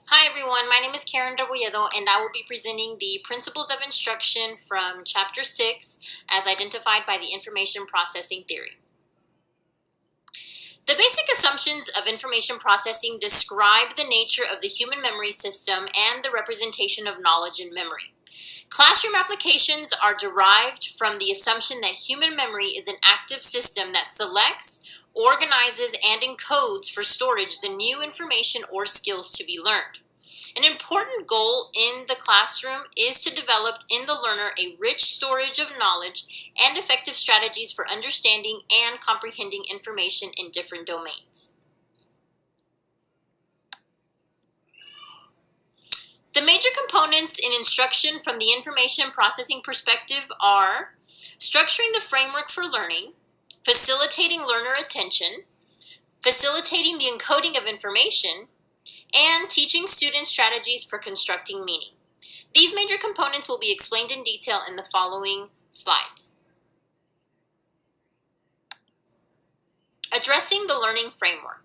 Hi everyone, my name is Karen Rebolledo and I will be presenting the Principles of Instruction from Chapter 6 as identified by the Information Processing Theory. The basic assumptions of information processing describe the nature of the human memory system and the representation of knowledge in memory. Classroom applications are derived from the assumption that human memory is an active system that selects, organizes, and encodes for storage the new information or skills to be learned. An important goal in the classroom is to develop in the learner a rich storage of knowledge and effective strategies for understanding and comprehending information in different domains. The major components in instruction from the information processing perspective are structuring the framework for learning, facilitating learner attention, facilitating the encoding of information, and teaching students strategies for constructing meaning. These major components will be explained in detail in the following slides. Addressing the learning framework.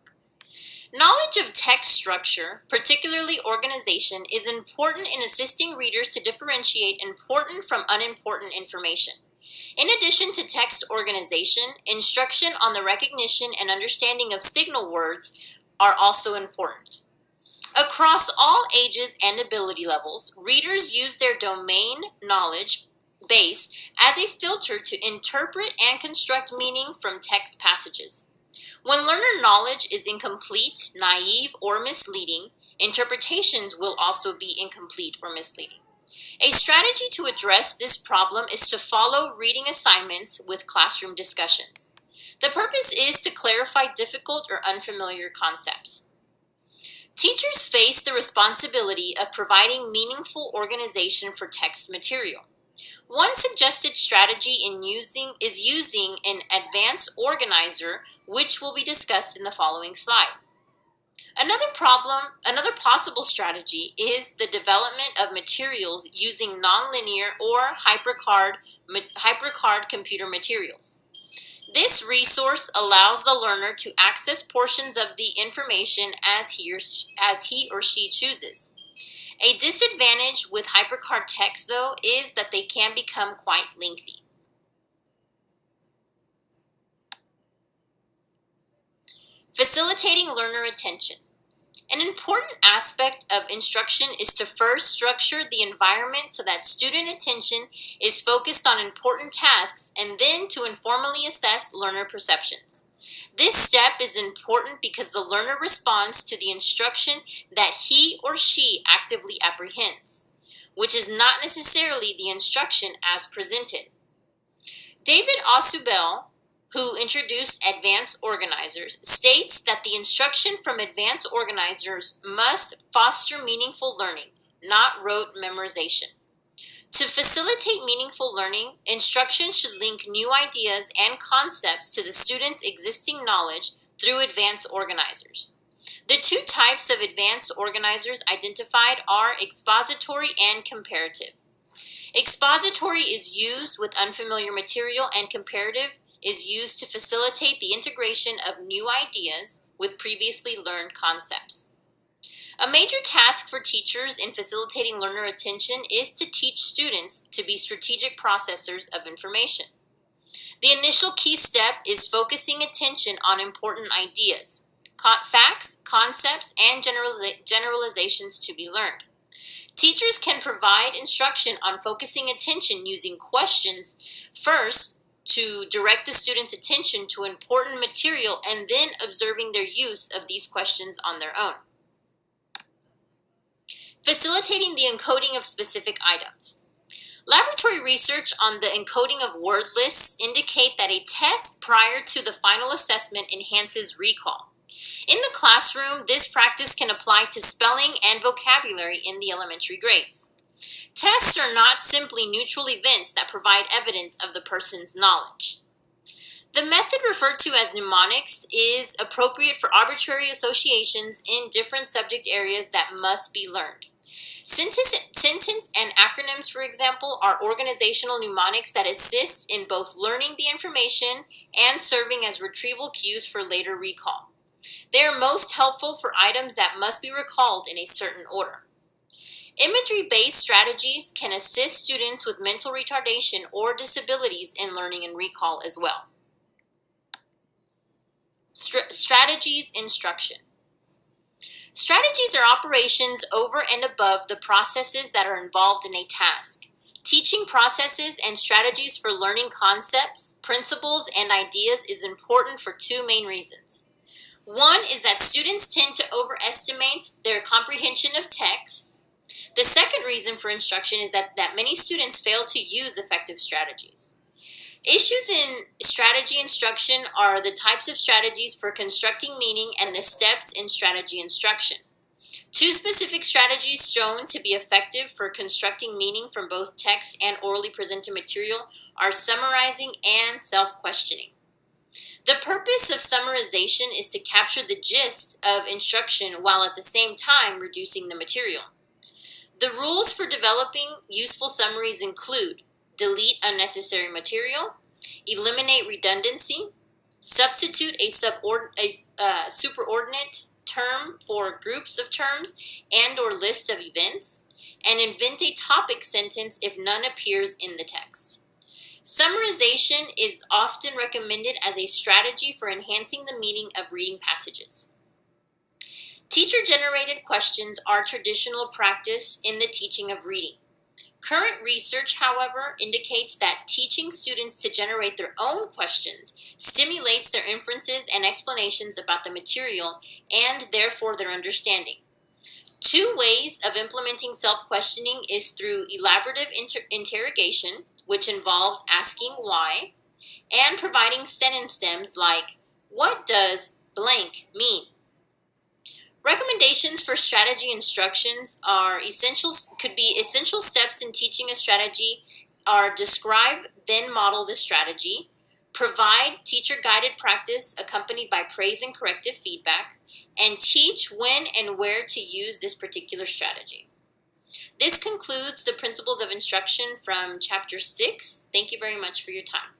Knowledge of text structure, particularly organization, is important in assisting readers to differentiate important from unimportant information. In addition to text organization, instruction on the recognition and understanding of signal words are also important. Across all ages and ability levels, readers use their domain knowledge base as a filter to interpret and construct meaning from text passages. When learner knowledge is incomplete, naive, or misleading, interpretations will also be incomplete or misleading. A strategy to address this problem is to follow reading assignments with classroom discussions. The purpose is to clarify difficult or unfamiliar concepts. Teachers face the responsibility of providing meaningful organization for text material. One suggested strategy is using an advanced organizer, which will be discussed in the following slide. Another possible strategy is the development of materials using nonlinear or hypercard computer materials. This resource allows the learner to access portions of the information as he or she chooses. A disadvantage with hypercard text, though, is that they can become quite lengthy. Facilitating learner attention. An important aspect of instruction is to first structure the environment so that student attention is focused on important tasks and then to informally assess learner perceptions. This step is important because the learner responds to the instruction that he or she actively apprehends, which is not necessarily the instruction as presented. David Ausubel, who introduced advanced organizers, states that the instruction from advanced organizers must foster meaningful learning, not rote memorization. To facilitate meaningful learning, instruction should link new ideas and concepts to the student's existing knowledge through advanced organizers. The two types of advanced organizers identified are expository and comparative. Expository is used with unfamiliar material, and comparative is used to facilitate the integration of new ideas with previously learned concepts. A major task for teachers in facilitating learner attention is to teach students to be strategic processors of information. The initial key step is focusing attention on important ideas, facts, concepts, and generalizations to be learned. Teachers can provide instruction on focusing attention using questions first to direct the student's attention to important material and then observing their use of these questions on their own. Facilitating the encoding of specific items. Laboratory research on the encoding of word lists indicate that a test prior to the final assessment enhances recall. In the classroom, this practice can apply to spelling and vocabulary in the elementary grades. Tests are not simply neutral events that provide evidence of the person's knowledge. The method referred to as mnemonics is appropriate for arbitrary associations in different subject areas that must be learned. Sentence and acronyms, for example, are organizational mnemonics that assist in both learning the information and serving as retrieval cues for later recall. They are most helpful for items that must be recalled in a certain order. Imagery-based strategies can assist students with mental retardation or disabilities in learning and recall as well. Strategies instruction. Strategies are operations over and above the processes that are involved in a task. Teaching processes and strategies for learning concepts, principles, and ideas is important for two main reasons. One is that students tend to overestimate their comprehension of text. The second reason for instruction is that many students fail to use effective strategies. Issues in strategy instruction are the types of strategies for constructing meaning and the steps in strategy instruction. Two specific strategies shown to be effective for constructing meaning from both text and orally presented material are summarizing and self-questioning. The purpose of summarization is to capture the gist of instruction while at the same time reducing the material. The rules for developing useful summaries include: delete unnecessary material, eliminate redundancy, substitute a superordinate term for groups of terms and/or list of events, and invent a topic sentence if none appears in the text. Summarization is often recommended as a strategy for enhancing the meaning of reading passages. Teacher-generated questions are traditional practice in the teaching of reading. Current research, however, indicates that teaching students to generate their own questions stimulates their inferences and explanations about the material and therefore their understanding. Two ways of implementing self-questioning is through elaborative interrogation, which involves asking why, and providing sentence stems like, "What does blank mean?" Recommendations for strategy instructions could be essential steps in teaching a strategy are: describe, then model the strategy, provide teacher-guided practice accompanied by praise and corrective feedback, and teach when and where to use this particular strategy. This concludes the principles of instruction from Chapter 6. Thank you very much for your time.